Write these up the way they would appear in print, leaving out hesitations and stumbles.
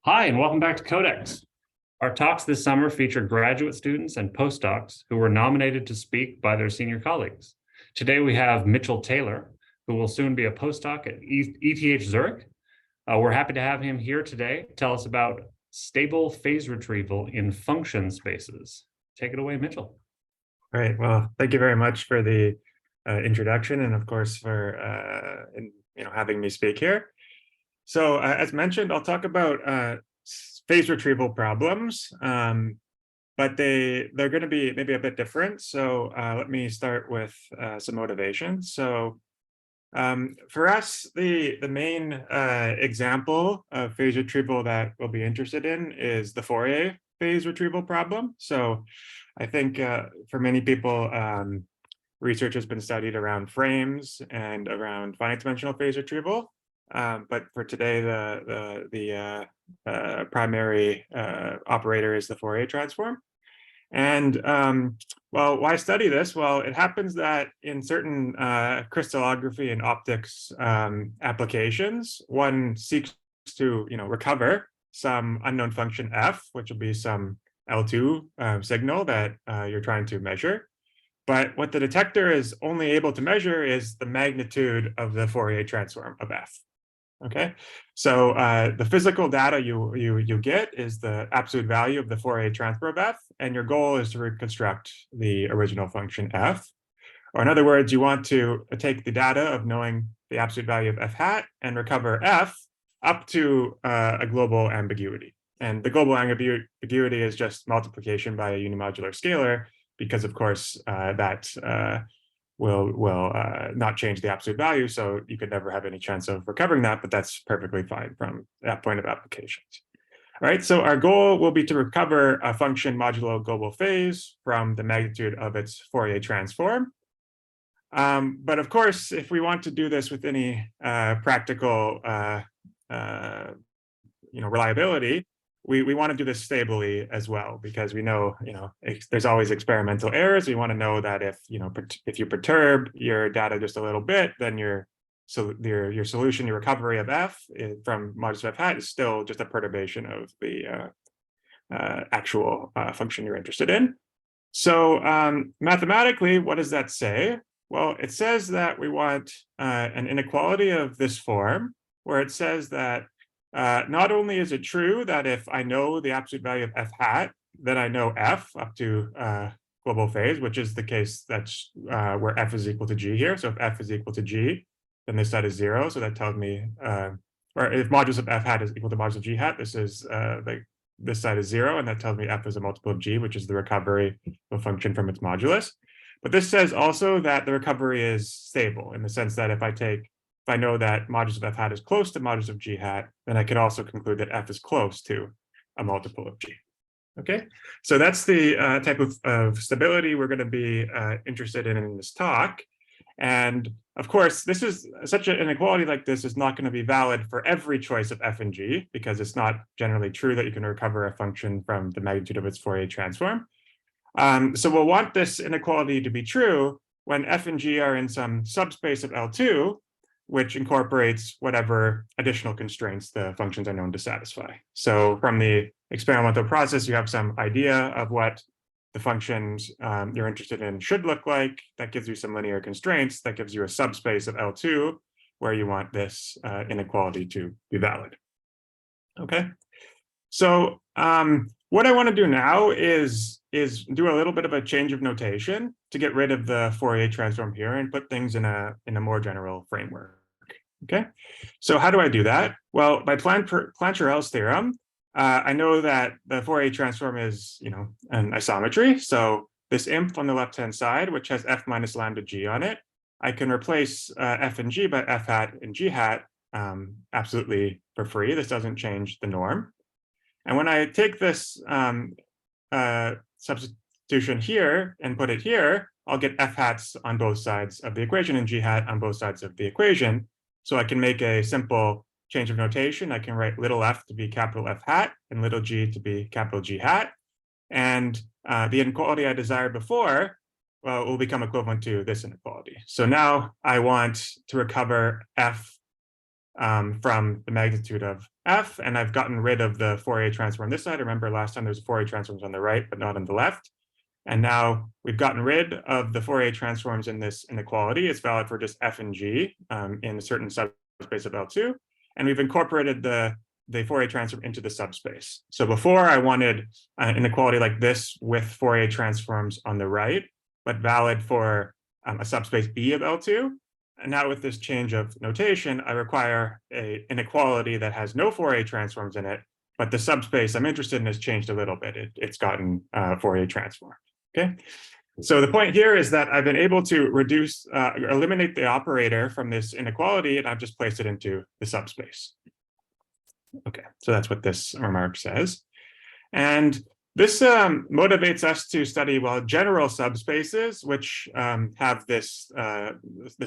Hi, and welcome back to Codex. Our talks this summer feature graduate students and postdocs who were nominated to speak by their senior colleagues. Today we have Mitchell Taylor, who will soon be a postdoc at ETH Zurich. We're happy to have him here today to tell us about stable phase retrieval in function spaces. Take it away, Mitchell. Great. Well, thank you very much for the introduction, and of course for having me speak here. So as mentioned, I'll talk about phase retrieval problems, but they're going to be maybe a bit different. So let me start with some motivation. So for us, the main example of phase retrieval that we'll be interested in is the Fourier phase retrieval problem. So I think for many people, research has been studied around frames and around finite dimensional phase retrieval. But for today, the primary operator is the Fourier transform. And well, why study this? Well, it happens that in certain crystallography and optics applications, one seeks to recover some unknown function f, which will be some L2 signal that you're trying to measure. But what the detector is only able to measure is the magnitude of the Fourier transform of f. Okay, so the physical data you get is the absolute value of the Fourier transform of f, and your goal is to reconstruct the original function f. Or in other words, you want to take the data of knowing the absolute value of f hat and recover f up to a global ambiguity. And the global ambiguity is just multiplication by a unimodular scalar, because of course that will not change the absolute value, so you could never have any chance of recovering that, but that's perfectly fine from that point of applications. All right, so our goal will be to recover a function modulo global phase from the magnitude of its Fourier transform. But of course, if we want to do this with any practical reliability, we want to do this stably as well, because we know there's always experimental errors. We want to know that if you perturb your data just a little bit, then your solution, your recovery of f from modulus of f hat is still just a perturbation of the actual function you're interested in. So mathematically, what does that say? Well, it says that we want an inequality of this form, where it says that not only is it true that if I know the absolute value of f hat, then I know f up to global phase, which is the case that's where f is equal to g here. So if f is equal to g, then this side is 0. So that tells me, or if modulus of f hat is equal to modulus of g hat, this is this side is 0, and that tells me f is a multiple of g, which is the recovery of a function from its modulus. But this says also that the recovery is stable, in the sense that if I know that modulus of f hat is close to modulus of g hat, then I can also conclude that f is close to a multiple of g. Okay, so that's the type of stability we're going to be interested in this talk. And of course, this is such an inequality like this is not going to be valid for every choice of f and g, because it's not generally true that you can recover a function from the magnitude of its Fourier transform. So we'll want this inequality to be true when f and g are in some subspace of L2, which incorporates whatever additional constraints the functions are known to satisfy. So from the experimental process, you have some idea of what the functions you're interested in should look like. That gives you some linear constraints. That gives you a subspace of L2 where you want this inequality to be valid. Okay, so what I want to do now is do a little bit of a change of notation to get rid of the Fourier transform here and put things in a more general framework. Okay, so how do I do that? Well, by Plancherel's theorem, I know that the Fourier transform is an isometry. So this inf on the left-hand side, which has f minus lambda g on it, I can replace f and g by f hat and g hat absolutely for free. This doesn't change the norm. And when I take this substitution here and put it here, I'll get f hats on both sides of the equation and g hat on both sides of the equation. So I can make a simple change of notation. I can write little f to be capital F hat and little g to be capital G hat. And the inequality I desired before will become equivalent to this inequality. So now I want to recover f from the magnitude of f, and I've gotten rid of the Fourier transform on this side. Remember last time there's Fourier transforms on the right, but not on the left. And now we've gotten rid of the Fourier transforms in this inequality. It's valid for just f and g in a certain subspace of L2. And we've incorporated the Fourier transform into the subspace. So before I wanted an inequality like this with Fourier transforms on the right, but valid for a subspace E of L2. And now with this change of notation, I require an inequality that has no Fourier transforms in it, but the subspace I'm interested in has changed a little bit. It's gotten Fourier transform. Okay, so the point here is that I've been able to eliminate the operator from this inequality, and I've just placed it into the subspace. Okay, so that's what this remark says. And this motivates us to study, well, general subspaces, which have this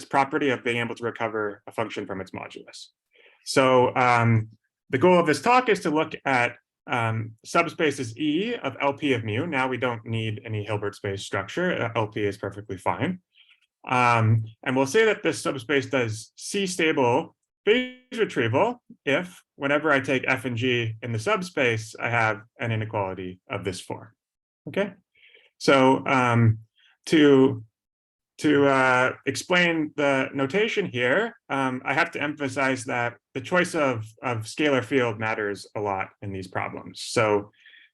property of being able to recover a function from its modulus. So the goal of this talk is to look at subspaces E of LP of mu. Now we don't need any Hilbert space structure. LP is perfectly fine. And we'll say that this subspace does C-stable phase retrieval if, whenever I take f and g in the subspace, I have an inequality of this form. Okay, so to explain the notation here, I have to emphasize that the choice of scalar field matters a lot in these problems. So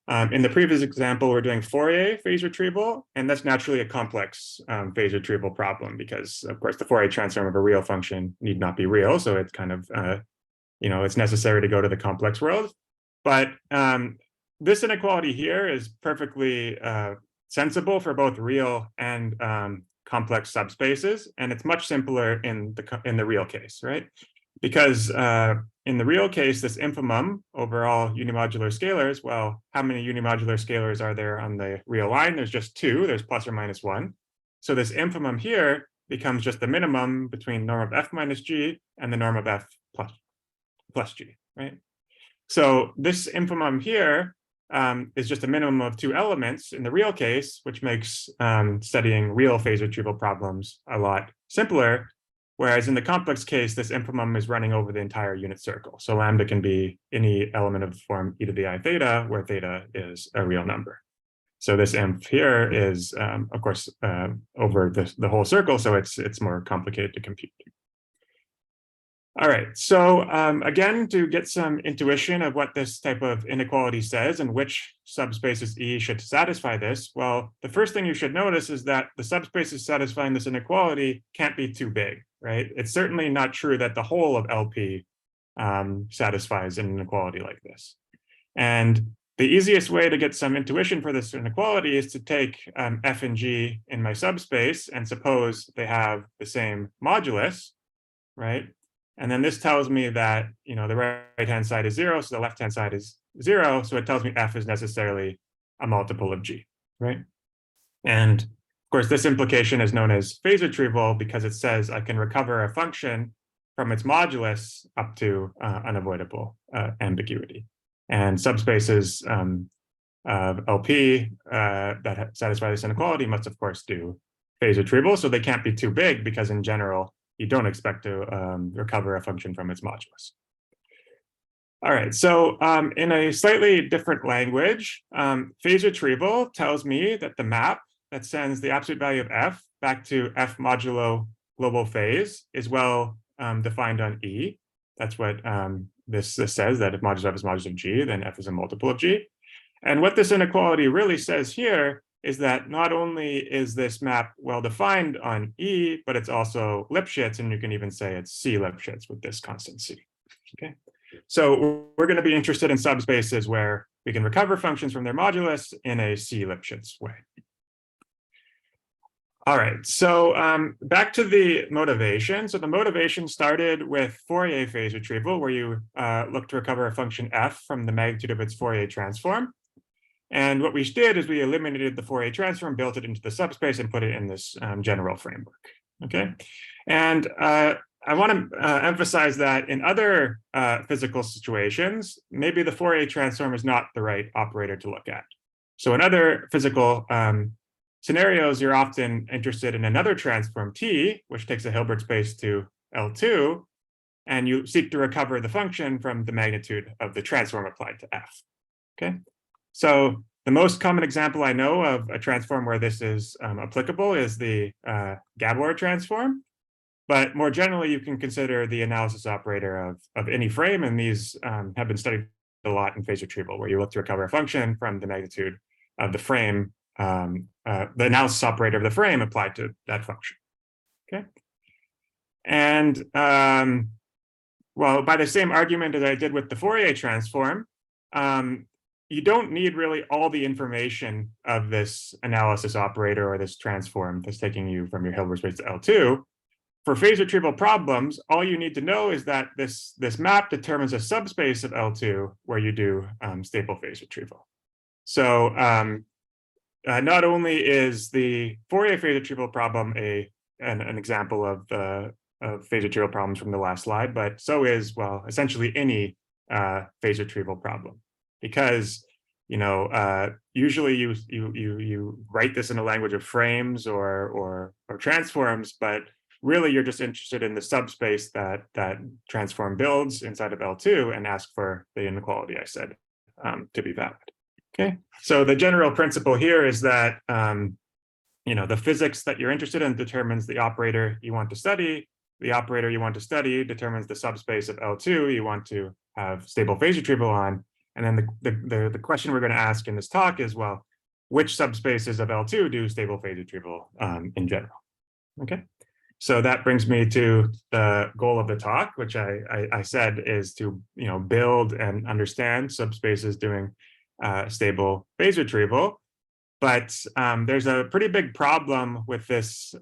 in the previous example, we're doing Fourier phase retrieval, and that's naturally a complex phase retrieval problem because, of course, the Fourier transform of a real function need not be real. So it's kind of, it's necessary to go to the complex world. But this inequality here is perfectly sensible for both real and complex subspaces, and it's much simpler in the real case, right? Because in the real case, this infimum over all unimodular scalars, well, how many unimodular scalars are there on the real line? There's just two, there's plus or minus one. So this infimum here becomes just the minimum between norm of f minus g and the norm of f plus g, right? So this infimum here is just a minimum of two elements in the real case, which makes studying real phase retrieval problems a lot simpler. Whereas in the complex case, this infimum is running over the entire unit circle. So lambda can be any element of the form e to the I theta, where theta is a real number. So this inf here is, of course, over the whole circle, so it's more complicated to compute. All right, so again, to get some intuition of what this type of inequality says and which subspaces E should satisfy this, well, the first thing you should notice is that the subspaces satisfying this inequality can't be too big, right? It's certainly not true that the whole of LP satisfies an inequality like this. And the easiest way to get some intuition for this inequality is to take f and g in my subspace and suppose they have the same modulus, right? And then this tells me that, the right-hand side is 0, so the left-hand side is 0. So it tells me f is necessarily a multiple of g, right? And of course, this implication is known as phase retrieval because it says I can recover a function from its modulus up to unavoidable ambiguity. And subspaces of LP that satisfy this inequality must, of course, do phase retrieval. So they can't be too big because in general, you don't expect to recover a function from its modulus. All right, so in a slightly different language, phase retrieval tells me that the map that sends the absolute value of f back to f modulo global phase is well defined on E. That's what this says, that if modulus f is modulus of g, then f is a multiple of g. And what this inequality really says here is that not only is this map well-defined on E, but it's also Lipschitz, and you can even say it's C-Lipschitz with this constant C, okay? So we're gonna be interested in subspaces where we can recover functions from their modulus in a C-Lipschitz way. All right, so back to the motivation. So the motivation started with Fourier phase retrieval, where you look to recover a function f from the magnitude of its Fourier transform. And what we did is we eliminated the Fourier transform, built it into the subspace, and put it in this general framework. Okay, and I want to emphasize that in other physical situations, maybe the Fourier transform is not the right operator to look at. So in other physical scenarios, you're often interested in another transform T, which takes a Hilbert space to L2, and you seek to recover the function from the magnitude of the transform applied to f. Okay, so the most common example I know of a transform where this is applicable is the Gabor transform. But more generally, you can consider the analysis operator of any frame, and these have been studied a lot in phase retrieval, where you look to recover a function from the magnitude of the frame, the analysis operator of the frame applied to that function. Okay, and well, by the same argument as I did with the Fourier transform, you don't need really all the information of this analysis operator or this transform that's taking you from your Hilbert space to L2. For phase retrieval problems, all you need to know is that this map determines a subspace of L2 where you do stable phase retrieval. So not only is the Fourier phase retrieval problem an example of phase retrieval problems from the last slide, but so is, well, essentially any phase retrieval problem, because usually you write this in a language of frames or transforms, but really you're just interested in the subspace that transform builds inside of L2 and ask for the inequality I said to be valid. Okay, so the general principle here is that the physics that you're interested in determines the operator you want to study. The operator you want to study determines the subspace of L2 you want to have stable phase retrieval on. And then the question we're going to ask in this talk is, well, which subspaces of L2 do stable phase retrieval in general? Okay, so that brings me to the goal of the talk, which I said is to build and understand subspaces doing stable phase retrieval. But there's a pretty big problem with this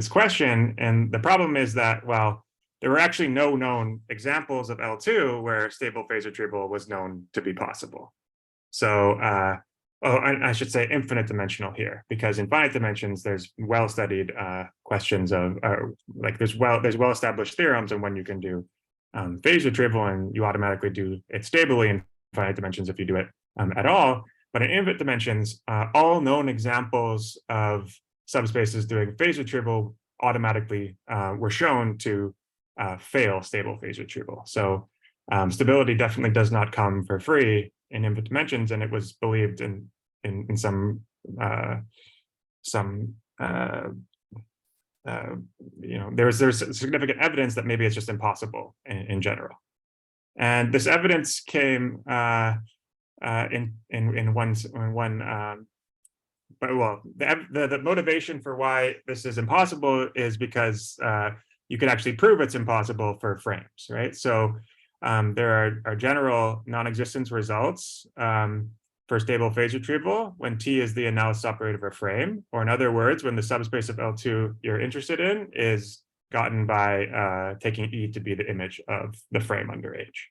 question, and the problem is that, well, there were actually no known examples of L2 where stable phase retrieval was known to be possible. So, I should say infinite dimensional here, because in finite dimensions there's well-studied questions of there's well-established theorems on when you can do phase retrieval, and you automatically do it stably in finite dimensions if you do it at all. But in infinite dimensions, all known examples of subspaces doing phase retrieval automatically were shown to fail stable phase retrieval. So stability definitely does not come for free in infinite dimensions, and it was believed in some there's significant evidence that maybe it's just impossible in general. And this evidence came but well, the motivation for why this is impossible is because you can actually prove it's impossible for frames, right? So there are general non-existence results for stable phase retrieval when T is the analysis operator of a frame, or in other words, when the subspace of L2 you're interested in is gotten by taking E to be the image of the frame under H.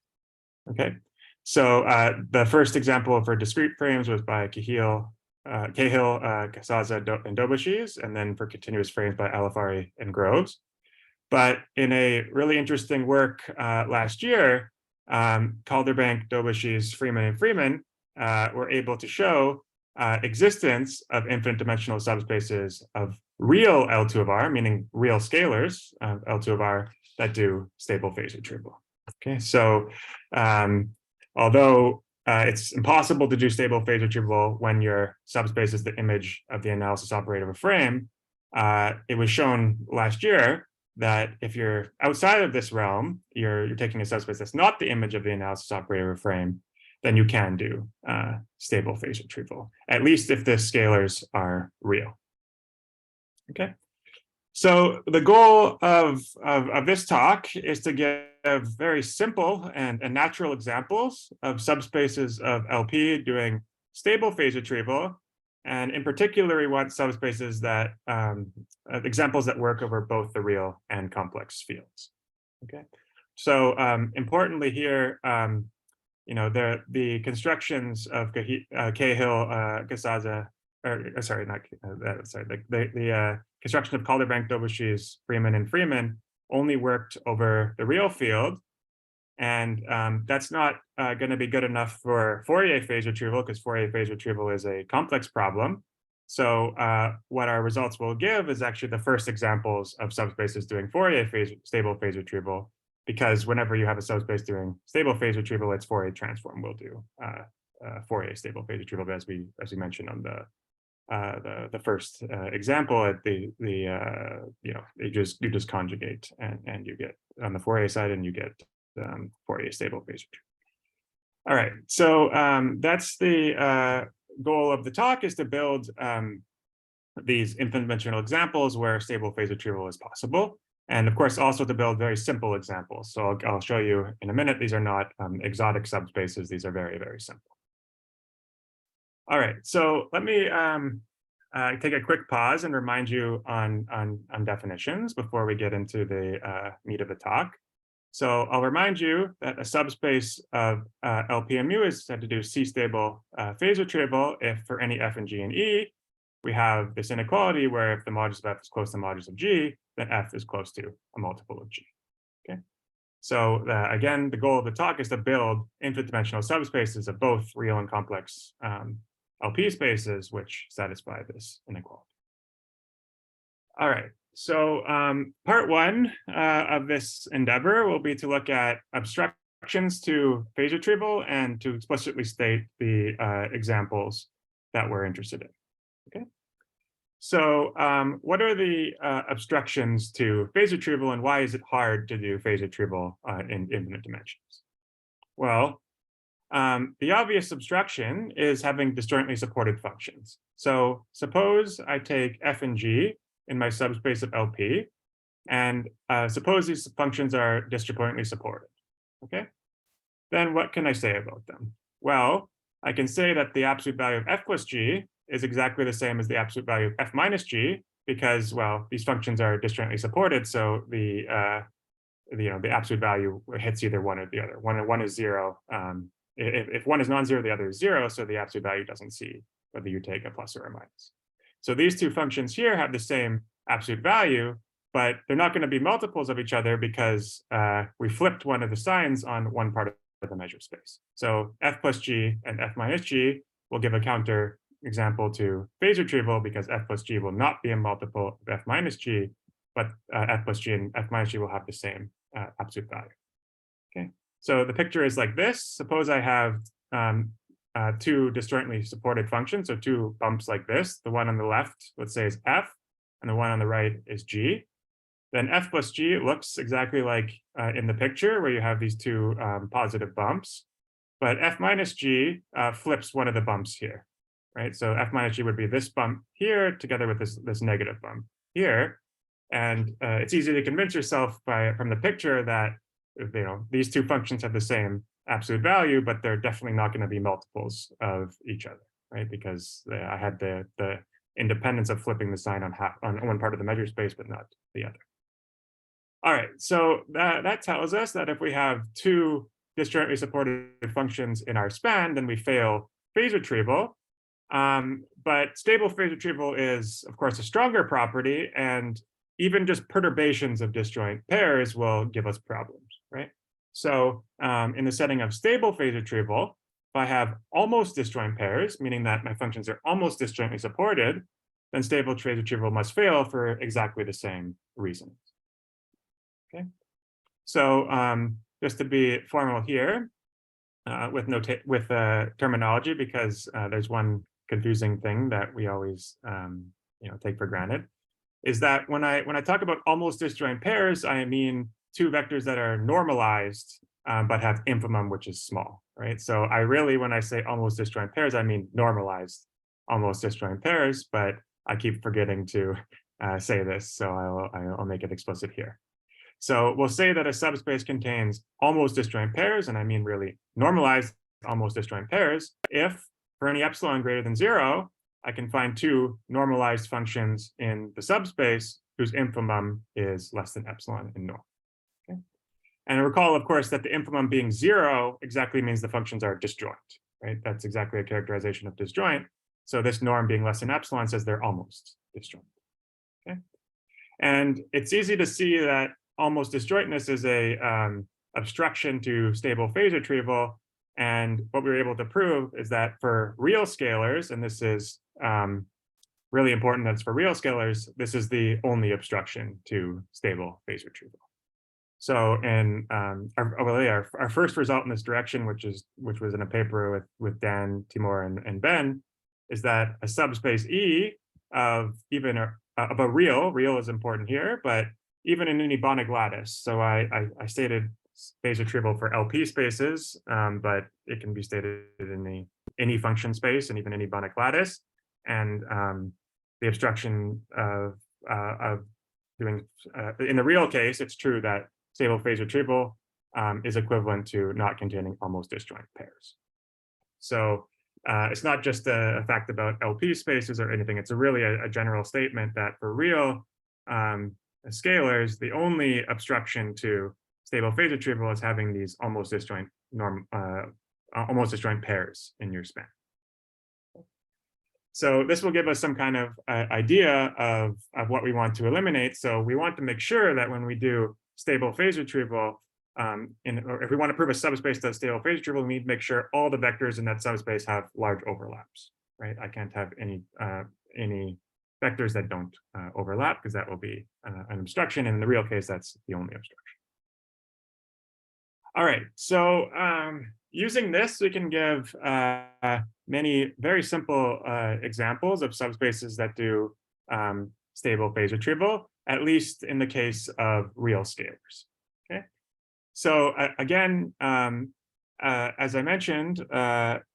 Okay, so the first example for discrete frames was by Cahill, Casazza, and Dobeshi's, and then for continuous frames by Alifari and Groves. But in a really interesting work last year, Calderbank, Dobeshi's, Freeman, and Freeman were able to show existence of infinite dimensional subspaces of real L2 of R, meaning real scalars of L2 of R that do stable phase retrieval. Okay, so although it's impossible to do stable phase retrieval when your subspace is the image of the analysis operator of a frame, it was shown last year that if you're outside of this realm, you're taking a subspace that's not the image of the analysis operator of a frame, then you can do stable phase retrieval, at least if the scalars are real. Okay, so the goal of this talk is to give very simple and natural examples of subspaces of LP doing stable phase retrieval. And in particular, we want subspaces that examples that work over both the real and complex fields. Okay, so importantly here, the constructions of Cahill, Casazza, the construction of Calderbank, Dobeshi's, Freeman, and Freeman only worked over the real field. And that's not going to be good enough for Fourier phase retrieval, because Fourier phase retrieval is a complex problem. So what our results will give is actually the first examples of subspaces doing Fourier stable phase retrieval, because whenever you have a subspace doing stable phase retrieval, its Fourier transform will do Fourier stable phase retrieval, as we mentioned on the first example. You just conjugate and you get on the Fourier side, and you get Fourier stable phase retrieval. All right, so that's the goal of the talk, is to build these infinite dimensional examples where stable phase retrieval is possible. And of course, also to build very simple examples. So I'll show you in a minute. These are not exotic subspaces. These are very, very simple. All right, so let me take a quick pause and remind you on definitions before we get into the meat of the talk. So I'll remind you that a subspace of LP and mu is said to do C-stable phase retrieval if for any f and g and e, we have this inequality where if the modulus of f is close to the modulus of g, then f is close to a multiple of g. Okay. So again, the goal of the talk is to build infinite dimensional subspaces of both real and complex LP spaces which satisfy this inequality. All right. So part one of this endeavor will be to look at abstractions to phase retrieval and to explicitly state the examples that we're interested in. Okay. So what are the abstractions to phase retrieval, and why is it hard to do phase retrieval in infinite dimensions? Well, the obvious abstraction is having disjointly supported functions. So suppose I take f and g in my subspace of LP, and suppose these functions are disjointly supported, okay? Then what can I say about them? Well, I can say that the absolute value of f plus g is exactly the same as the absolute value of f minus g, because, well, these functions are disjointly supported, so the absolute value hits either one or the other. One is zero. If one is non-zero, the other is zero, so the absolute value doesn't see whether you take a plus or a minus. So these two functions here have the same absolute value, but they're not going to be multiples of each other because we flipped one of the signs on one part of the measure space. So f plus g and f minus g will give a counter example to phase retrieval, because f plus g will not be a multiple of f minus g, but f plus g and f minus g will have the same absolute value. Okay, so the picture is like this. Suppose I have two disjointly supported functions, so two bumps like this. The one on the left, let's say, is f, and the one on the right is g. Then f plus g looks exactly like in the picture where you have these two positive bumps, but f minus g flips one of the bumps here, right? So f minus g would be this bump here together with this negative bump here. And it's easy to convince yourself from the picture that these two functions have the same absolute value, but they're definitely not going to be multiples of each other, right? Because I had the independence of flipping the sign on one part of the measure space, but not the other. All right, so that tells us that if we have two disjointly supported functions in our span, then we fail phase retrieval. But stable phase retrieval is, of course, a stronger property, and even just perturbations of disjoint pairs will give us problems, right? So in the setting of stable phase retrieval, if I have almost disjoint pairs, meaning that my functions are almost disjointly supported, then stable phase retrieval must fail for exactly the same reasons. Okay, so just to be formal here with terminology, because there's one confusing thing that we always take for granted, is that when I talk about almost disjoint pairs, I mean two vectors that are normalized but have infimum which is small, right? So when I say almost disjoint pairs, I mean normalized almost disjoint pairs, but I keep forgetting to say this, so I'll make it explicit here. So we'll say that a subspace contains almost disjoint pairs, and I mean really normalized almost disjoint pairs, if for any epsilon greater than 0, I can find two normalized functions in the subspace whose infimum is less than epsilon in norm. Okay? And recall, of course, that the infimum being 0 exactly means the functions are disjoint, right? That's exactly a characterization of disjoint. So this norm being less than epsilon says they're almost disjoint. Okay? And it's easy to see that almost disjointness is a abstraction to stable phase retrieval. And what we were able to prove is that for real scalars, and this is really important that's for real scalars, this is the only obstruction to stable phase retrieval. So in our first result in this direction, which was in a paper with Dan, Timur, and Ben, is that a subspace E of even of a real is important here, but even in any Banach lattice. So I stated phase retrieval for LP spaces, but it can be stated in any function space and even any Banach lattice. And the obstruction of doing in the real case, it's true that stable phase retrieval is equivalent to not containing almost disjoint pairs. So it's not just a fact about LP spaces or anything. It's really a general statement that for real scalars, the only obstruction to stable phase retrieval is having these almost disjoint pairs in your span. So this will give us some kind of idea of what we want to eliminate. So we want to make sure that when we do stable phase retrieval, or if we want to prove a subspace does stable phase retrieval, we need to make sure all the vectors in that subspace have large overlaps, right? I can't have any vectors that don't overlap, because that will be an obstruction. And in the real case, that's the only obstruction. All right, so using this, we can give many very simple examples of subspaces that do stable phase retrieval, at least in the case of real scalars. Okay, so again, as I mentioned,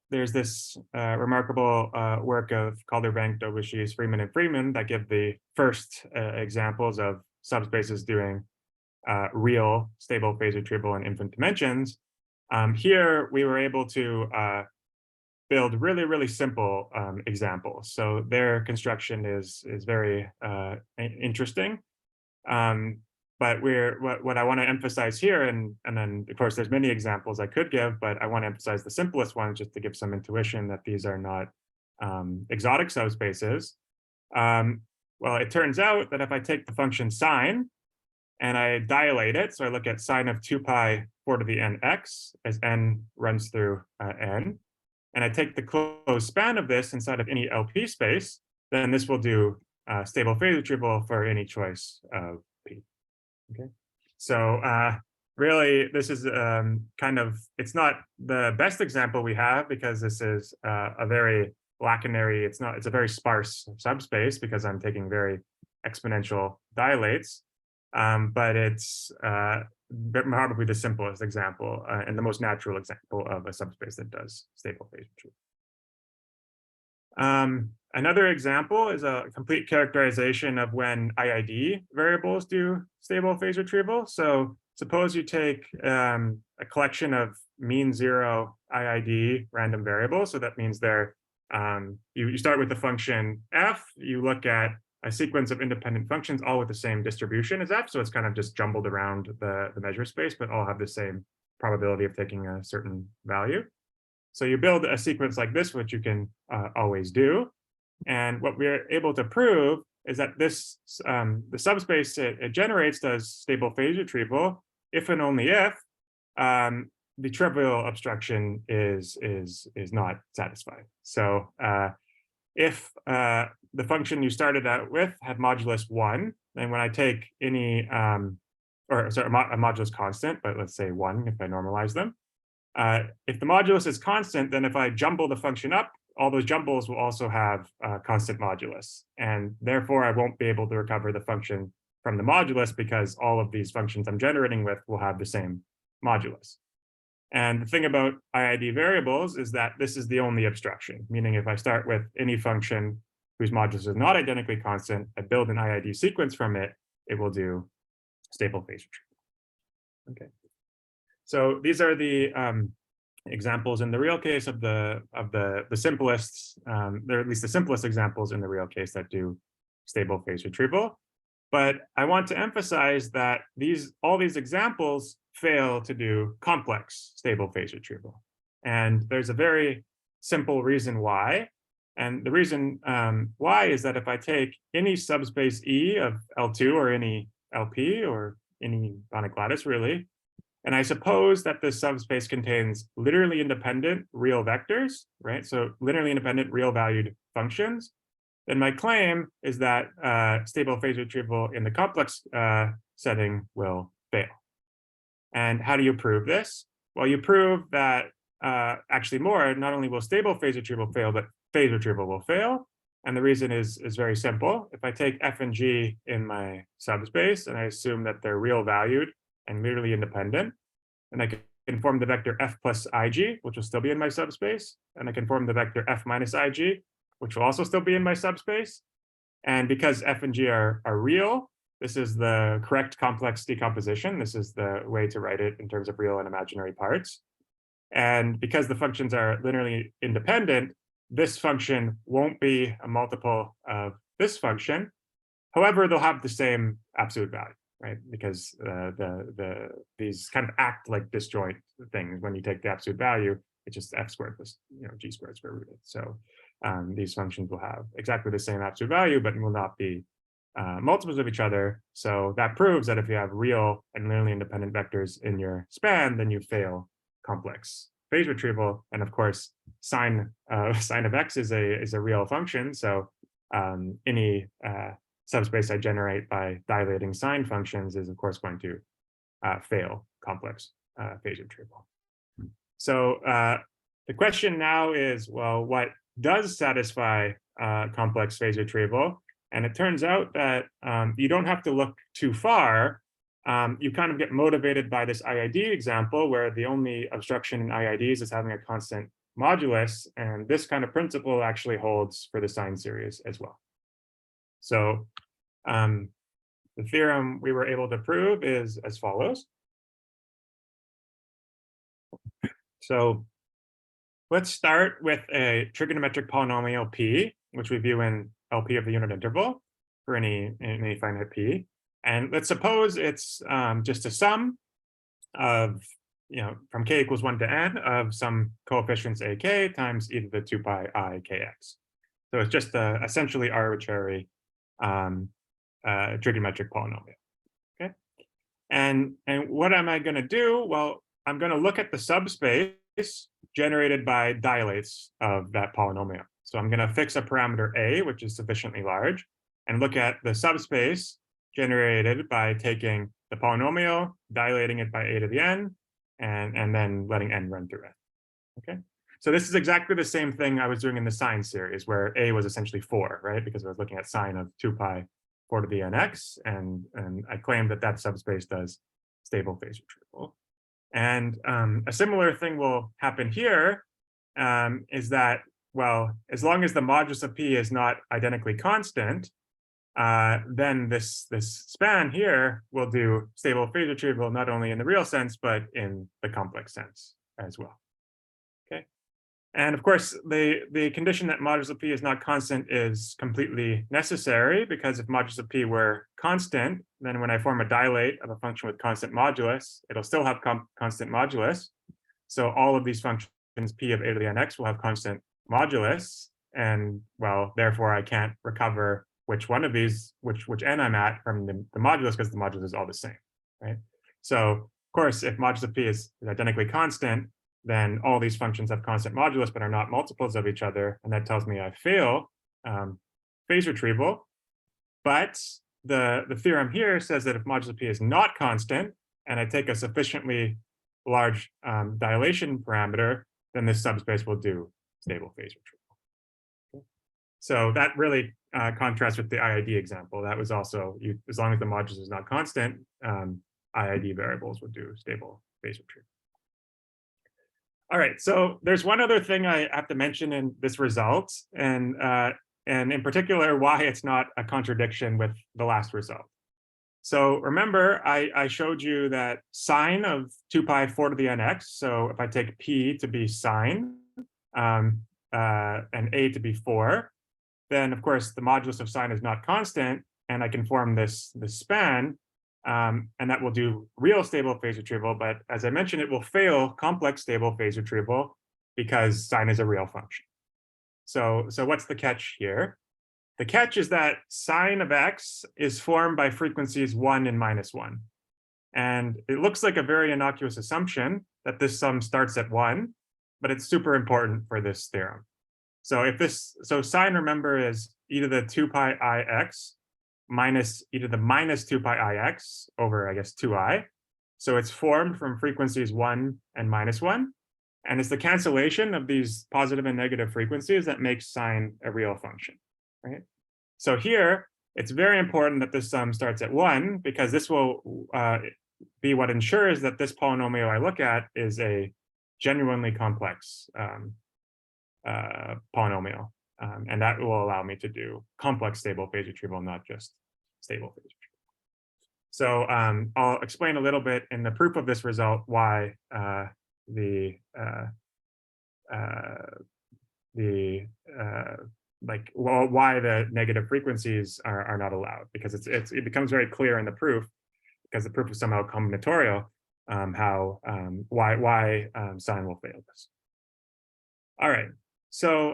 there's this remarkable work of Calder-Bank, Dobeschies, Freeman, and Freeman that give the first examples of subspaces doing real stable phase retrieval in infinite dimensions. Here, we were able to build really simple examples. So their construction is very interesting. But what I want to emphasize here, and then of course there's many examples I could give, but I want to emphasize the simplest one just to give some intuition that these are not exotic subspaces. Well, it turns out that if I take the function sine and I dilate it, so I look at sine of 2 pi 4 to the n x as n runs through n, and I take the closed span of this inside of any LP space, then this will do stable phase retrieval for any choice of p. Okay, so really this is kind of, it's not the best example we have, because this is a very lacunary, it's a very sparse subspace because I'm taking very exponential dilates. But it's probably the simplest example and the most natural example of a subspace that does stable phase retrieval. Another example is a complete characterization of when IID variables do stable phase retrieval. So suppose you take a collection of mean zero IID random variables. So that means they're you start with the function f, you look at a sequence of independent functions, all with the same distribution as f. So it's kind of just jumbled around the measure space, but all have the same probability of taking a certain value. So you build a sequence like this, which you can always do. And what we're able to prove is that this the subspace it generates does stable phase retrieval if and only if the trivial obstruction is not satisfied. So if the function you started out with had modulus 1, then when I take any, or sorry, a modulus constant, but let's say 1 if I normalize them. If the modulus is constant, then if I jumble the function up, all those jumbles will also have constant modulus. And therefore, I won't be able to recover the function from the modulus, because all of these functions I'm generating with will have the same modulus. And the thing about IID variables is that this is the only obstruction, meaning if I start with any function whose modulus is not identically constant, I build an IID sequence from it, it will do stable phase retrieval. Okay, so these are the examples in the real case of the simplest, they're at least the simplest examples in the real case that do stable phase retrieval. But I want to emphasize that all these examples fail to do complex stable phase retrieval. And there's a very simple reason why. And the reason why is that if I take any subspace E of L2 or any LP or any Banach lattice really, and I suppose that this subspace contains linearly independent real vectors, right? So linearly independent real valued functions, then my claim is that stable phase retrieval in the complex setting will fail. And how do you prove this? Well, you prove that actually more, not only will stable phase retrieval fail, but phase retrieval will fail. And the reason is very simple. If I take f and g in my subspace and I assume that they're real valued and merely independent, and I can form the vector f plus ig, which will still be in my subspace, and I can form the vector f minus ig, which will also still be in my subspace. And because f and g are real, this is the correct complex decomposition. This is the way to write it in terms of real and imaginary parts. And because the functions are linearly independent, this function won't be a multiple of this function. However, they'll have the same absolute value, right? Because these kind of act like disjoint things. When you take the absolute value, it's just f squared plus g squared square rooted. So these functions will have exactly the same absolute value, but will not be multiples of each other. So that proves that if you have real and linearly independent vectors in your span, then you fail complex phase retrieval. And of course, sine of x is a real function. So any subspace I generate by dilating sine functions is of course going to fail complex phase retrieval. So the question now is, well, what does satisfy complex phase retrieval? And it turns out that you don't have to look too far. You kind of get motivated by this IID example where the only obstruction in IIDs is having a constant modulus. And this kind of principle actually holds for the sine series as well. So the theorem we were able to prove is as follows. So let's start with a trigonometric polynomial p, which we view in LP of the unit interval for any finite p. And let's suppose it's just a sum of, from k equals 1 to n of some coefficients ak times e to the 2 pi I kx. So it's just a essentially arbitrary trigonometric polynomial. Okay. And what am I going to do? Well, I'm going to look at the subspace generated by dilates of that polynomial. So I'm going to fix a parameter a, which is sufficiently large, and look at the subspace generated by taking the polynomial, dilating it by a to the n, and then letting n run through it. Okay. So this is exactly the same thing I was doing in the sine series, where a was essentially 4, right? Because I was looking at sine of 2 pi 4 to the nx, and I claimed that that subspace does stable phase retrieval. And a similar thing will happen here, is that, well, as long as the modulus of p is not identically constant, then this span here will do stable phase retrieval not only in the real sense, but in the complex sense as well. Okay. And of course, the condition that modulus of p is not constant is completely necessary, because if modulus of p were constant, then when I form a dilate of a function with constant modulus, it'll still have constant modulus. So all of these functions p of a to the nx will have constant modulus, and well, therefore I can't recover which one of these, which n I'm at from the modulus, because the modulus is all the same, right? So of course, if modulus of p is identically constant, then all these functions have constant modulus but are not multiples of each other, and that tells me I fail phase retrieval. But the theorem here says that if modulus of p is not constant, and I take a sufficiently large dilation parameter, then this subspace will do stable phase retrieval. Okay. So that really contrasts with the IID example. That was also, as long as the modulus is not constant, IID variables would do stable phase retrieval. All right, so there's one other thing I have to mention in this result, and in particular, why it's not a contradiction with the last result. So remember, I showed you that sine of 2 pi 4 to the nx, so if I take p to be sine, and a to be 4, then of course the modulus of sine is not constant, and I can form this span, and that will do real stable phase retrieval. But as I mentioned, it will fail complex stable phase retrieval because sine is a real function. So what's the catch here? The catch is that sine of x is formed by frequencies 1 and -1. And it looks like a very innocuous assumption that this sum starts at 1, but it's super important for this theorem. So if this, so sine, remember, is e to the 2 pi I x minus e to the minus 2 pi I x over, I guess, 2i. So it's formed from frequencies 1 and -1. And it's the cancellation of these positive and negative frequencies that makes sine a real function, right? So here, it's very important that this sum starts at 1, because this will be what ensures that this polynomial I look at is a genuinely complex polynomial. And that will allow me to do complex stable phase retrieval, not just stable phase retrieval. So I'll explain a little bit in the proof of this result why why the negative frequencies are not allowed, because it becomes very clear in the proof, because the proof is somehow combinatorial, why sine will fail this. All right, so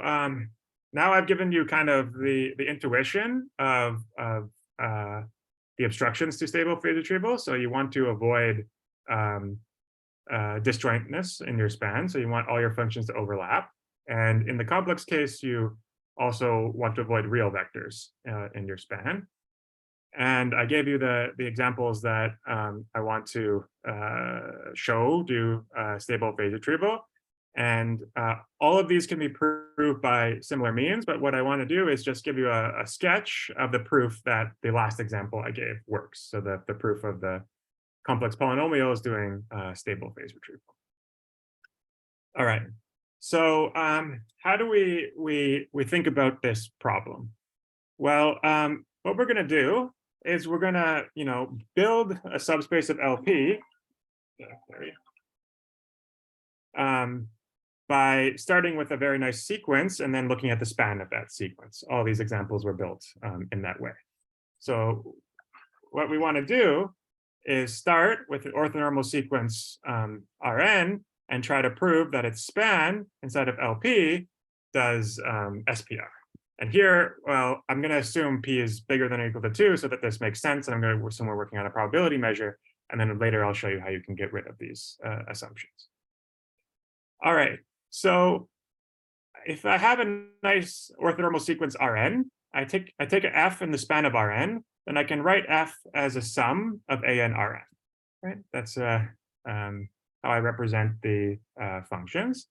now I've given you kind of the intuition of the obstructions to stable phase retrieval. So you want to avoid disjointness in your span. So you want all your functions to overlap. And in the complex case, you also want to avoid real vectors in your span. And I gave you the examples that I want to show do stable phase retrieval. And all of these can be proved by similar means, but what I want to do is just give you a sketch of the proof that the last example I gave works. So the proof of the complex polynomial is doing stable phase retrieval. All right. So how do we think about this problem? Well, what we're going to do is we're going to build a subspace of LP. By starting with a very nice sequence and then looking at the span of that sequence. All these examples were built in that way. So what we want to do is start with the orthonormal sequence Rn and try to prove that its span inside of LP does SPR. And here, well, I'm going to assume P is bigger than or equal to 2 so that this makes sense. And I'm going to assume we're working on a probability measure. And then later I'll show you how you can get rid of these assumptions. All right. So if I have a nice orthonormal sequence Rn, I take an f in the span of Rn, then I can write f as a sum of an Rn, right? That's how I represent the functions.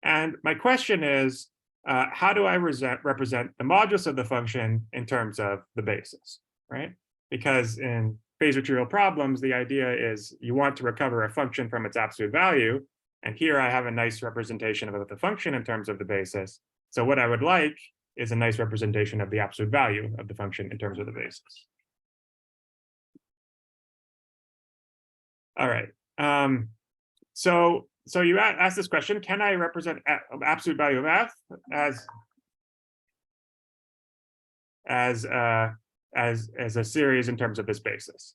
And my question is, how do I represent the modulus of the function in terms of the basis, right? Because in phase retrieval problems, the idea is you want to recover a function from its absolute value. And here I have a nice representation of the function in terms of the basis. So what I would like is a nice representation of the absolute value of the function in terms of the basis. All right. So you asked this question: can I represent absolute value of f as a series in terms of this basis?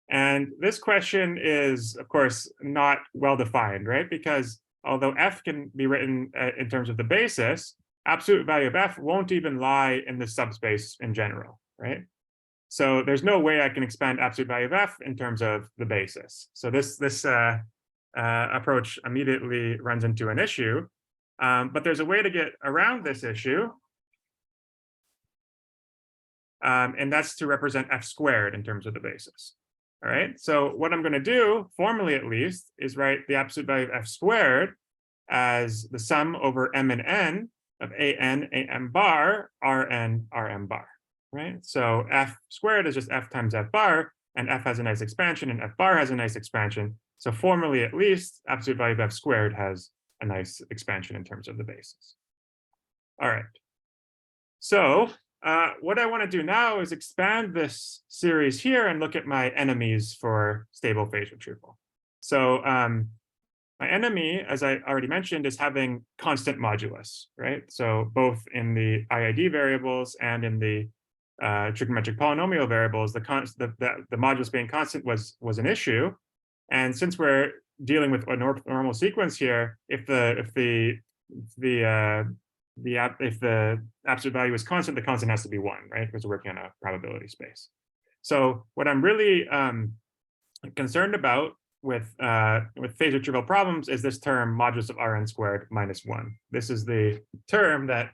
And this question is, of course, not well defined, right? Because although f can be written in terms of the basis, absolute value of f won't even lie in the subspace in general, right? So there's no way I can expand absolute value of f in terms of the basis. So this approach immediately runs into an issue, but there's a way to get around this issue, and that's to represent f squared in terms of the basis. All right, so what I'm going to do, formally at least, is write the absolute value of f squared as the sum over m and n of am bar, rn, rm bar, right? So f squared is just f times f bar, and f has a nice expansion, and f bar has a nice expansion. So formally, at least, absolute value of f squared has a nice expansion in terms of the basis. All right, so what I want to do now is expand this series here and look at my enemies for stable phase retrieval. So my enemy, as I already mentioned, is having constant modulus, right? So both in the IID variables and in the trigonometric polynomial variables, the modulus being constant was an issue. And since we're dealing with a normal sequence here, if the absolute value is constant, the constant has to be 1, right? Because we're working on a probability space. So what I'm really concerned about phase retrieval problems is this term modulus of Rn squared minus 1. This is the term that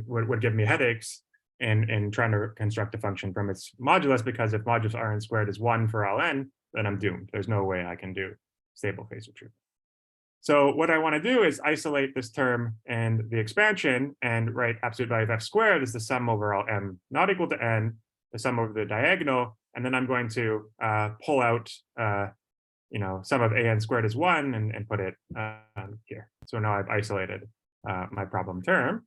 would give me headaches in trying to construct a function from its modulus, because if modulus Rn squared is 1 for all n, then I'm doomed. There's no way I can do stable phase retrieval. So what I want to do is isolate this term and the expansion and write absolute value of f squared is the sum over all m not equal to n, the sum over the diagonal, and then I'm going to pull out sum of an squared is 1 and put it here. So now I've isolated my problem term.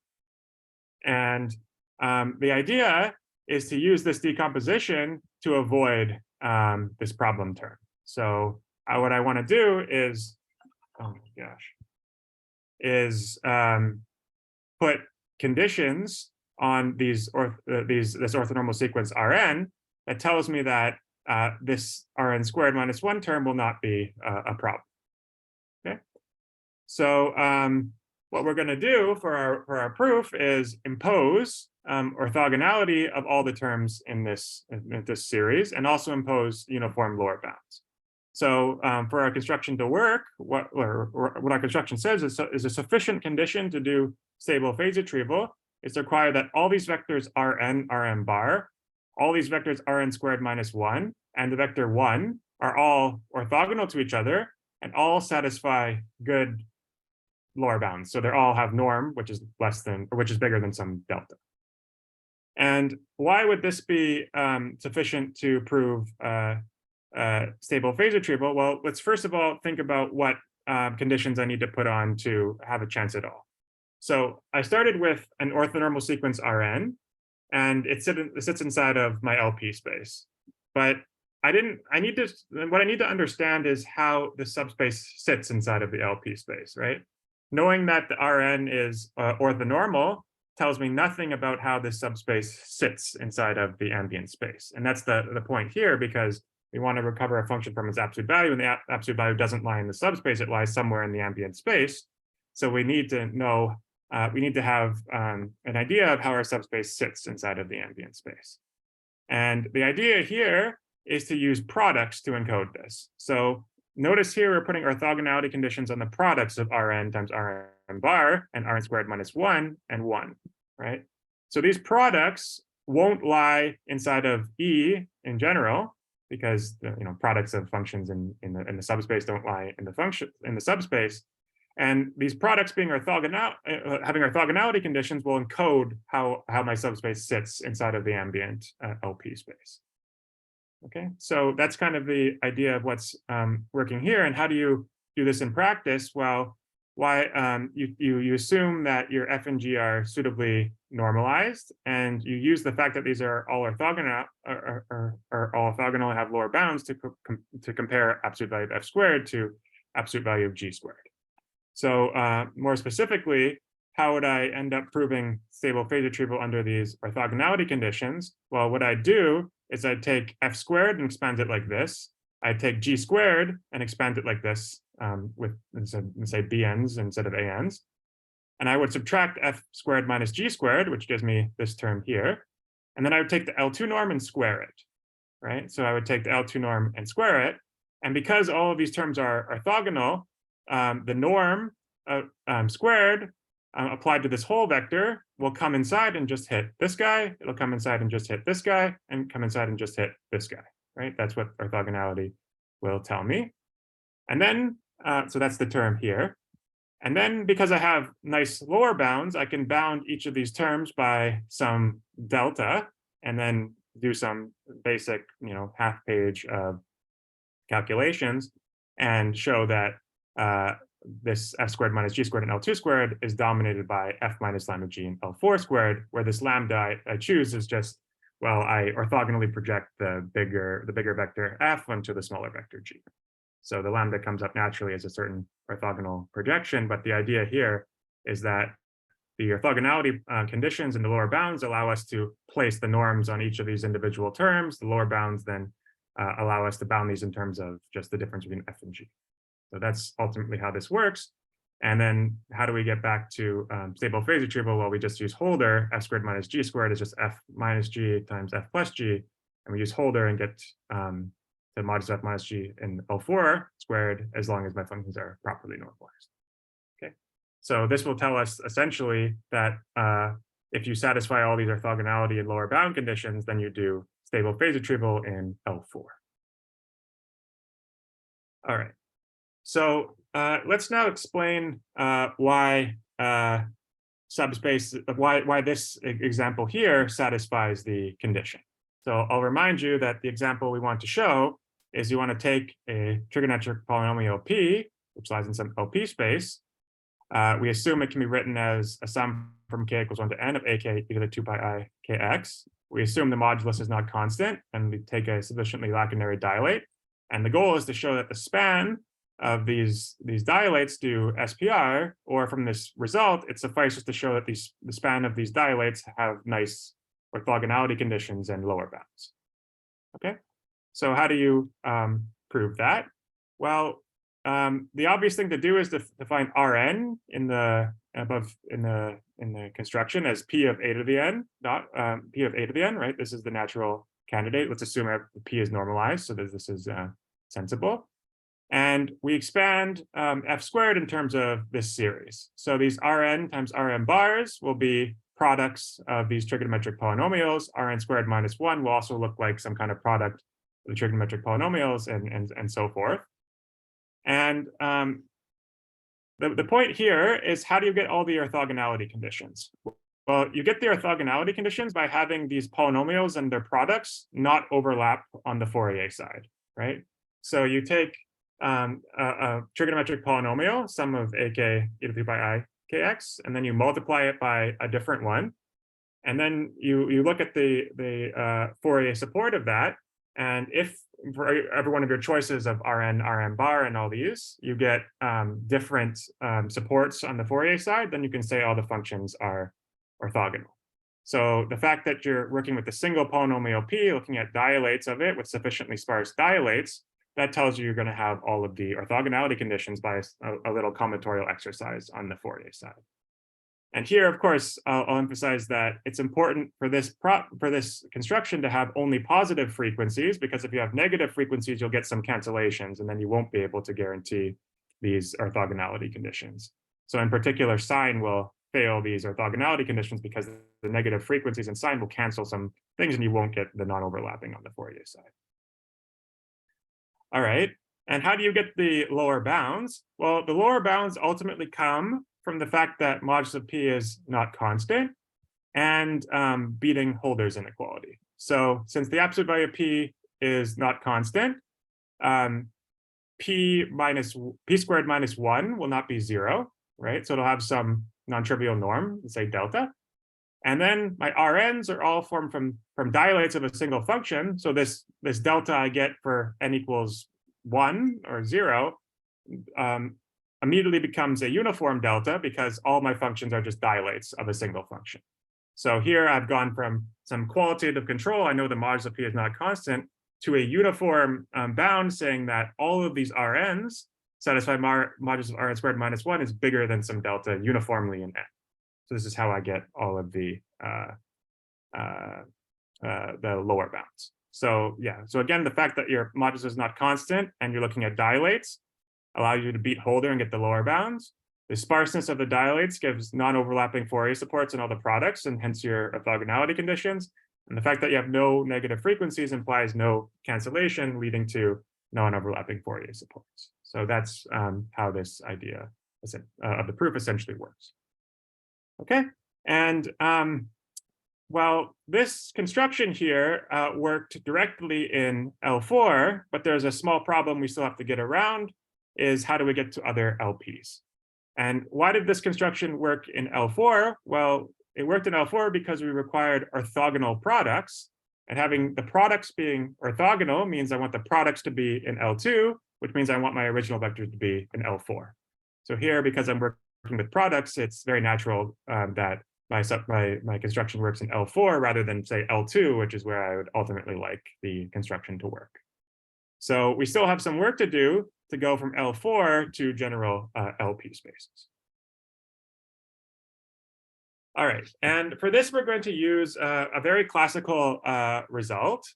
And the idea is to use this decomposition to avoid this problem term. So what I want to do is, oh my gosh, is put conditions on this orthonormal sequence Rn that tells me that this Rn squared minus 1 term will not be a problem. Okay, so what we're going to do for our proof is impose orthogonality of all the terms in this series, and also impose uniform lower bounds. So for our construction to work, what our construction says is a sufficient condition to do stable phase retrieval is to require that all these vectors Rn bar, all these vectors Rn squared minus 1, and the vector 1 are all orthogonal to each other and all satisfy good lower bounds. So they all have norm, which is bigger than some delta. And why would this be sufficient to prove stable phase retrieval? Well, let's first of all think about what conditions I need to put on to have a chance at all. So I started with an orthonormal sequence Rn, and it sits inside of my LP space. But what I need to understand is how the subspace sits inside of the LP space, right? Knowing that the Rn is orthonormal tells me nothing about how this subspace sits inside of the ambient space. And that's the point here, because we want to recover a function from its absolute value, and the absolute value doesn't lie in the subspace, it lies somewhere in the ambient space. So we need to know, we need to have an idea of how our subspace sits inside of the ambient space. And the idea here is to use products to encode this. So notice here we're putting orthogonality conditions on the products of Rn times Rn bar and Rn squared minus 1 and 1, right? So these products won't lie inside of E in general, because products of functions in the subspace don't lie in the subspace. And these products being orthogonal, having orthogonality conditions will encode how my subspace sits inside of the ambient LP space. Okay, so that's kind of the idea of what's working here. And how do you do this in practice? Well, you assume that your F and G are suitably normalized, and you use the fact that these are all orthogonal and have lower bounds to compare absolute value of F squared to absolute value of G squared. So more specifically, how would I end up proving stable phase retrieval under these orthogonality conditions? Well, what I do is I take F squared and expand it like this. I take G squared and expand it like this with, say, BNs instead of ANs. And I would subtract F squared minus G squared, which gives me this term here. And then I would take the L2 norm and square it, right? So I would take the L2 norm and square it. And because all of these terms are orthogonal, the norm squared applied to this whole vector will come inside and just hit this guy. It'll come inside and just hit this guy, and come inside and just hit this guy, right? That's what orthogonality will tell me. And then, so that's the term here. And then because I have nice lower bounds, I can bound each of these terms by some delta, and then do some basic, half page calculations, and show that this F squared minus G squared and L2 squared is dominated by F minus lambda G and L4 squared, where this lambda I choose is just, well, I orthogonally project the bigger vector F onto the smaller vector G. So the lambda comes up naturally as a certain orthogonal projection, but the idea here is that the orthogonality conditions in the lower bounds allow us to place the norms on each of these individual terms. The lower bounds then allow us to bound these in terms of just the difference between F and G. So that's ultimately how this works. And then how do we get back to stable phase retrieval? Well, we just use Holder. F squared minus G squared is just F minus G times F plus G. And we use Holder and get to modulus f minus g in L4 squared as long as my functions are properly normalized. Okay, so this will tell us essentially that if you satisfy all these orthogonality and lower bound conditions, then you do stable phase retrieval in L4. All right, so let's now explain why subspace, why this example here satisfies the condition. So I'll remind you that the example we want to show is you want to take a trigonometric polynomial P, which lies in some LP space. We assume it can be written as a sum from k equals 1 to n of ak e to the 2 pi I kx. We assume the modulus is not constant, and we take a sufficiently Lacunary dilate. And the goal is to show that the span of these dilates do SPR, or from this result, it suffices to show that the span of these dilates have nice orthogonality conditions and lower bounds. Okay, so how do you prove that? Well, the obvious thing to do is to define Rn in the construction as p of a to the n, not p of a to the n, right? This is the natural candidate. Let's assume p is normalized, so that this is sensible. And we expand f squared in terms of this series. So these Rn times Rm bars will be products of these trigonometric polynomials. Rn squared minus 1 will also look like some kind of product of the trigonometric polynomials and so forth. And the point here is, how do you get all the orthogonality conditions? Well, you get the orthogonality conditions by having these polynomials and their products not overlap on the Fourier side, right? So you take a trigonometric polynomial, sum of ak e to the 2 pi I kx, and then you multiply it by a different one. And then you look at the Fourier support of that. And if for every one of your choices of Rn, Rm bar, and all these, you get different supports on the Fourier side, then you can say all the functions are orthogonal. So the fact that you're working with a single polynomial p, looking at dilates of it with sufficiently sparse dilates, that tells you you're going to have all of the orthogonality conditions by a little combinatorial exercise on the Fourier side. And here, of course, I'll emphasize that it's important for this construction to have only positive frequencies, because if you have negative frequencies, you'll get some cancellations, and then you won't be able to guarantee these orthogonality conditions. So in particular, sine will fail these orthogonality conditions because the negative frequencies in sine will cancel some things, and you won't get the non-overlapping on the Fourier side. All right, and how do you get the lower bounds? Well, the lower bounds ultimately come from the fact that modulus of p is not constant and beating Holder's inequality. So since the absolute value of p is not constant, p squared minus 1 will not be 0, right? So it'll have some non-trivial norm, let's say delta. And then my Rn's are all formed from dilates of a single function. So this delta I get for n equals 1 or 0 immediately becomes a uniform delta, because all my functions are just dilates of a single function. So here I've gone from some qualitative control, I know the modulus of p is not constant, to a uniform bound saying that all of these Rn's satisfy modulus of Rn squared minus 1 is bigger than some delta uniformly in n. So this is how I get all of the lower bounds. So yeah, so again, the fact that your modulus is not constant and you're looking at dilates allow you to beat Holder and get the lower bounds. The sparseness of the dilates gives non-overlapping Fourier supports in all the products, and hence your orthogonality conditions. And the fact that you have no negative frequencies implies no cancellation, leading to non-overlapping Fourier supports. So that's how this idea of the proof essentially works. Okay, and well, this construction here worked directly in L4, but there's a small problem we still have to get around, is how do we get to other LPs? And why did this construction work in L4? Well, it worked in L4 because we required orthogonal products, and having the products being orthogonal means I want the products to be in L2, which means I want my original vectors to be in L4. So here, because I'm working with products, it's very natural that my construction works in L4 rather than, say, L2, which is where I would ultimately like the construction to work. So we still have some work to do to go from L4 to general LP spaces. All right, and for this, we're going to use a very classical result.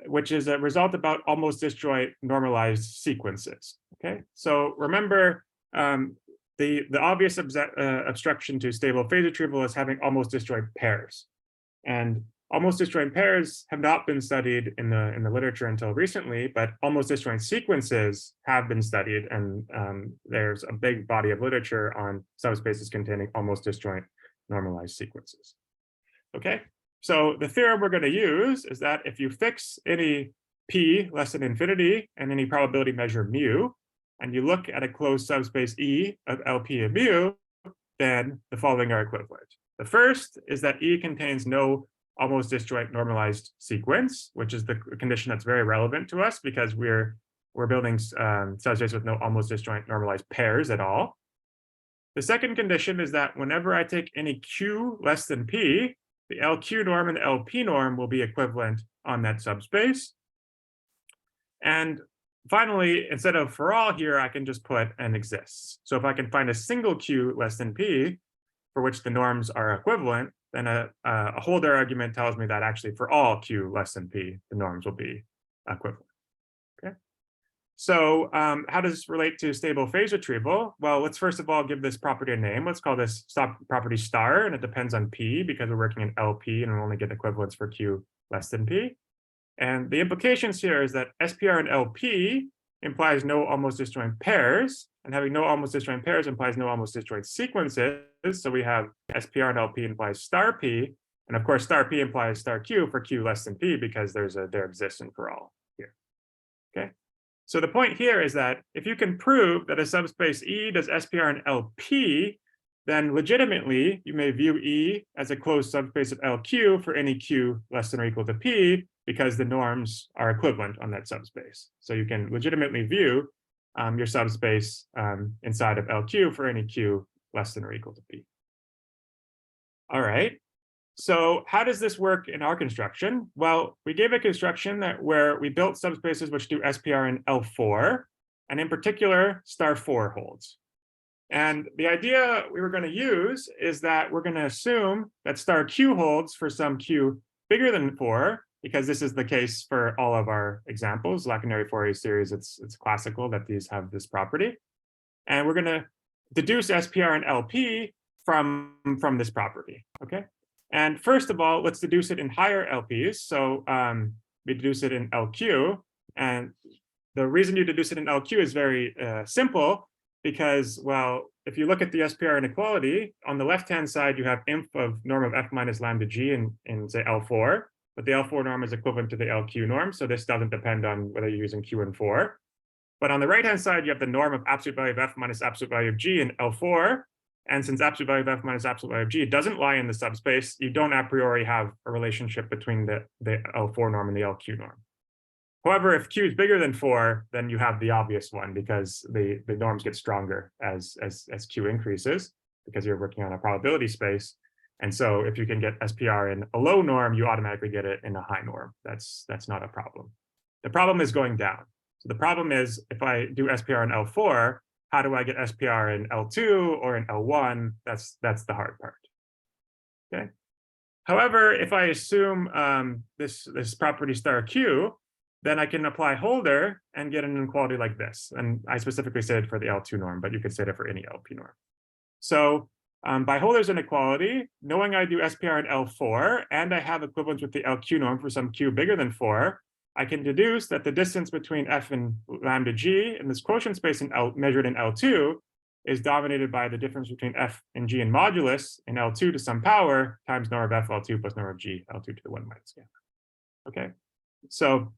which is a result about almost disjoint normalized sequences. Okay, so remember the obvious obstruction to stable phase retrieval is having almost disjoint pairs, and almost disjoint pairs have not been studied in the literature until recently, but almost disjoint sequences have been studied, and there's a big body of literature on subspaces containing almost disjoint normalized sequences. Okay, so the theorem we're going to use is that if you fix any p less than infinity and any probability measure mu, and you look at a closed subspace E of LP and mu, then the following are equivalent. The first is that E contains no almost disjoint normalized sequence, which is the condition that's very relevant to us because we're building subspaces with no almost disjoint normalized pairs at all. The second condition is that whenever I take any Q less than P, the LQ norm and the LP norm will be equivalent on that subspace. And finally, instead of for all here, I can just put n exists. So if I can find a single Q less than P for which the norms are equivalent, then a Holder argument tells me that actually for all Q less than P, the norms will be equivalent. Okay. So how does this relate to stable phase retrieval? Well, let's first of all give this property a name. Let's call this property star, and it depends on P because we're working in LP and we only get equivalence for Q less than P. And the implications here is that SPR and LP implies no almost disjoint pairs, and having no almost disjoint pairs implies no almost disjoint sequences. So we have SPR and LP implies star P, and of course star P implies star Q for Q less than P because there's a there exists and for all here. Okay. So the point here is that if you can prove that a subspace E does SPR and LP, then legitimately you may view E as a closed subspace of LQ for any Q less than or equal to P because the norms are equivalent on that subspace. So you can legitimately view your subspace inside of LQ for any Q less than or equal to P. All right. So how does this work in our construction? Well, we gave a construction where we built subspaces which do SPR in L4, and in particular, star 4 holds. And the idea we were going to use is that we're going to assume that star Q holds for some Q bigger than 4, because this is the case for all of our examples. Lacunary Fourier series, it's classical that these have this property. And we're going to deduce SPR and LP from this property, okay? And first of all, let's deduce it in higher LPs. So we deduce it in LQ. And the reason you deduce it in LQ is very simple, because, well, if you look at the SPR inequality, on the left-hand side, you have inf of norm of F minus lambda G in say, L4. But the L4 norm is equivalent to the LQ norm. So this doesn't depend on whether you're using Q and 4. But on the right-hand side, you have the norm of absolute value of F minus absolute value of G in L4. And since absolute value of F minus absolute value of G doesn't lie in the subspace, you don't a priori have a relationship between the L4 norm and the LQ norm. However, if Q is bigger than 4, then you have the obvious one because the norms get stronger as Q increases because you're working on a probability space. And so if you can get SPR in a low norm, you automatically get it in a high norm. That's not a problem. The problem is going down. So the problem is if I do SPR in L4, how do I get SPR in L2 or in L1? That's the hard part. Okay. However, if I assume this property star Q, then I can apply Holder and get an inequality like this. And I specifically said it for the L2 norm, but you could say it for any LP norm. So by Holder's inequality, knowing I do SPR in L4 and I have equivalence with the LQ norm for some Q bigger than 4, I can deduce that the distance between F and lambda G in this quotient space measured in L2 is dominated by the difference between F and G in modulus in L2 to some power times norm of F L2 plus norm of G L2 to the 1 minus gamma. Okay, so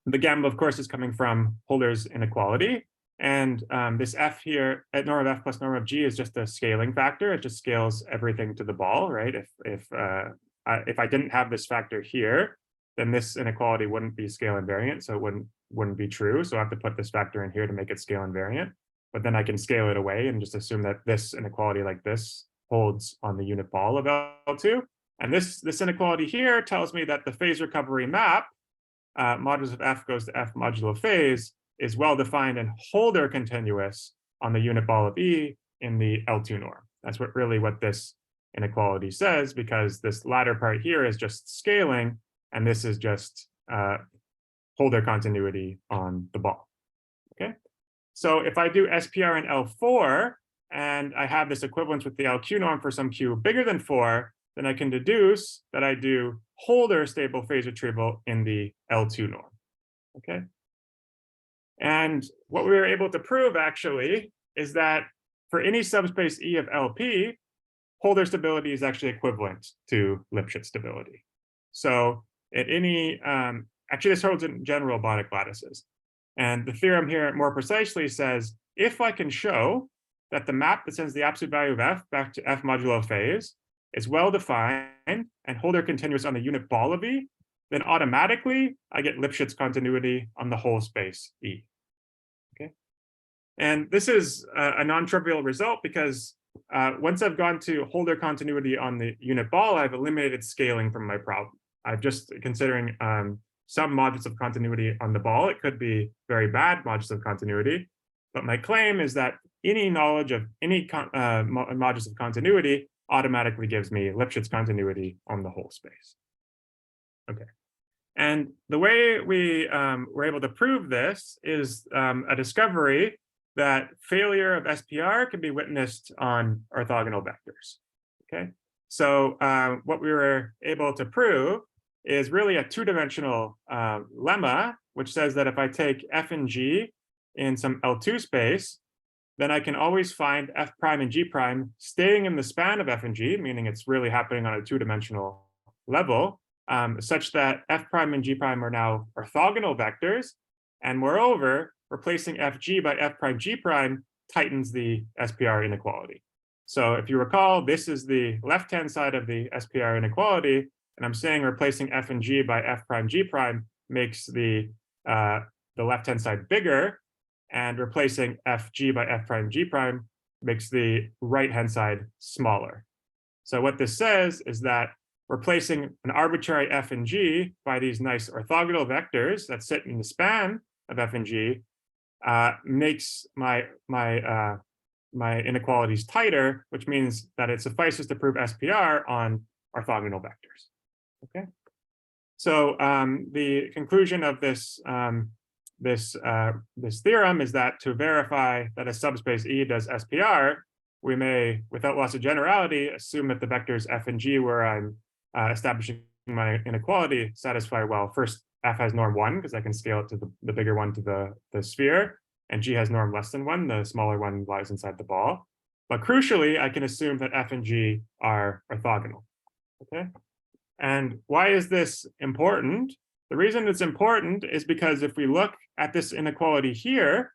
the gamma, of course, is coming from Holder's inequality. And this F here at norm of F plus norm of G is just a scaling factor. It just scales everything to the ball, right? If I didn't have this factor here, then this inequality wouldn't be scale invariant, so it wouldn't be true. So I have to put this factor in here to make it scale invariant. But then I can scale it away and just assume that this inequality like this holds on the unit ball of L2. And this inequality here tells me that the phase recovery map, modulus of F goes to F modulo phase, is well-defined and Holder continuous on the unit ball of E in the L2 norm. That's what this inequality says, because this latter part here is just scaling, and this is just Holder continuity on the ball. Okay, so if I do SPR in L4 and I have this equivalence with the LQ norm for some Q bigger than 4, then I can deduce that I do Holder stable phase retrieval in the L2 norm. Okay, and what we were able to prove actually is that for any subspace E of LP, Holder stability is actually equivalent to Lipschitz stability. So at any, actually this holds in general robotic lattices. And the theorem here more precisely says, if I can show that the map that sends the absolute value of f back to f modulo phase is well defined and Holder continuous on the unit ball of E, then automatically I get Lipschitz continuity on the whole space E. Okay, and this is a non-trivial result because once I've gone to Holder continuity on the unit ball, I've eliminated scaling from my problem. I'm just considering some modulus of continuity on the ball. It could be very bad modulus of continuity, but my claim is that any knowledge of any modulus of continuity automatically gives me Lipschitz continuity on the whole space. Okay, and the way we were able to prove this is a discovery that failure of SPR can be witnessed on orthogonal vectors. Okay, so what we were able to prove is really a two-dimensional lemma, which says that if I take f and g in some L2 space, then I can always find f prime and g prime staying in the span of f and g, meaning it's really happening on a two-dimensional level, such that f prime and g prime are now orthogonal vectors. And moreover, replacing fg by f prime g prime tightens the SPR inequality. So if you recall, this is the left-hand side of the SPR inequality, and I'm saying replacing f and g by f prime g prime makes the left-hand side bigger, and replacing fg by f prime g prime makes the right-hand side smaller. So what this says is that replacing an arbitrary f and g by these nice orthogonal vectors that sit in the span of f and g makes my inequalities tighter, which means that it suffices to prove SPR on orthogonal vectors. Okay, so the conclusion of this this theorem is that to verify that a subspace E does SPR, we may, without loss of generality, assume that the vectors f and g, where I'm establishing my inequality, satisfy well. First, f has norm 1 because I can scale it to the bigger one to the sphere, and g has norm less than 1. The smaller one lies inside the ball. But crucially, I can assume that f and g are orthogonal. Okay, and why is this important? The reason it's important is because if we look at this inequality here,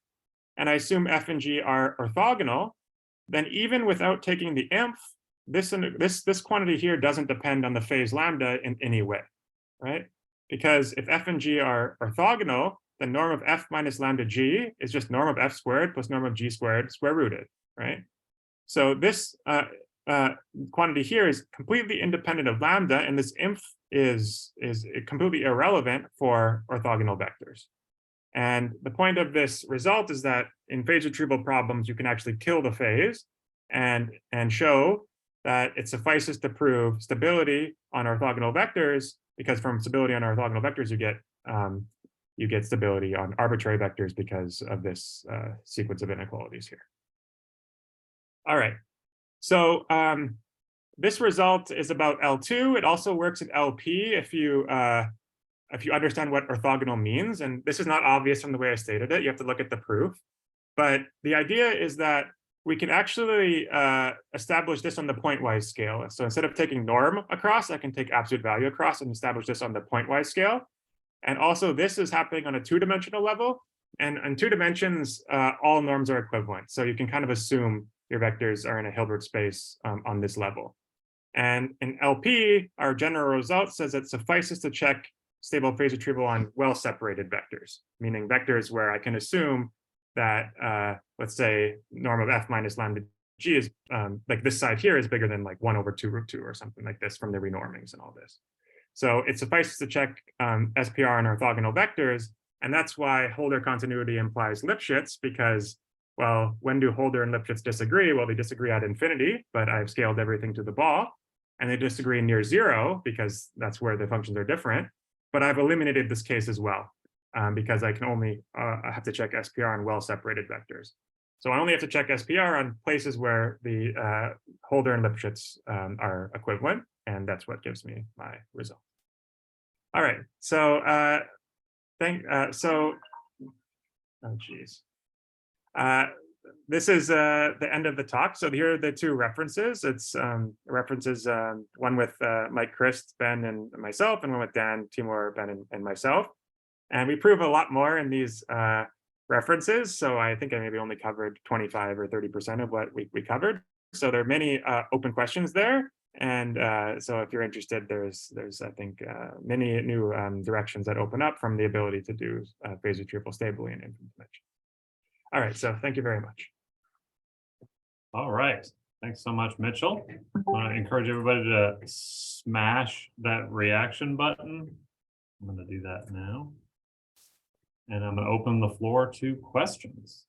and I assume f and g are orthogonal, then even without taking the inf, this quantity here doesn't depend on the phase lambda in any way, right? Because if f and g are orthogonal, the norm of f minus lambda g is just norm of f squared plus norm of g squared square rooted, right? So this quantity here is completely independent of lambda, and this inf is completely irrelevant for orthogonal vectors. And the point of this result is that in phase retrieval problems, you can actually kill the phase and show that it suffices to prove stability on orthogonal vectors, because from stability on orthogonal vectors, you get stability on arbitrary vectors because of this sequence of inequalities here. All right, so this result is about L2. It also works in LP if you understand what orthogonal means. And this is not obvious from the way I stated it. You have to look at the proof. But the idea is that we can actually establish this on the pointwise scale. So instead of taking norm across, I can take absolute value across and establish this on the pointwise scale. And also this is happening on a two-dimensional level. And in 2 dimensions, all norms are equivalent. So you can kind of assume your vectors are in a Hilbert space on this level. And in LP, our general result says it suffices to check stable phase retrieval on well-separated vectors, meaning vectors where I can assume that, let's say, norm of f minus lambda g is, like this side here is bigger than like 1 over 2 root 2 or something like this from the renormings and all this. So it suffices to check SPR on orthogonal vectors, and that's why Holder continuity implies Lipschitz, because, well, when do Holder and Lipschitz disagree? Well, they disagree at infinity, but I've scaled everything to the ball, and they disagree near 0 because that's where the functions are different. but I've eliminated this case as well because I can only I have to check SPR on well-separated vectors. So I only have to check SPR on places where the Holder and Lipschitz are equivalent, and that's what gives me my result. All right, so oh geez. This is the end of the talk. So here are the two references. It's references, one with Mike, Chris, Ben, and myself, and one with Dan, Timur, Ben, and myself. And we prove a lot more in these references. So I think I maybe only covered 25 or 30% of what we covered. So there are many open questions there. And so if you're interested, there's I think many new directions that open up from the ability to do phase retrieval stably in infinite dimension. All right, so thank you very much. All right, thanks so much, Mitchell. I want to encourage everybody to smash that reaction button. I'm going to do that now. And I'm going to open the floor to questions.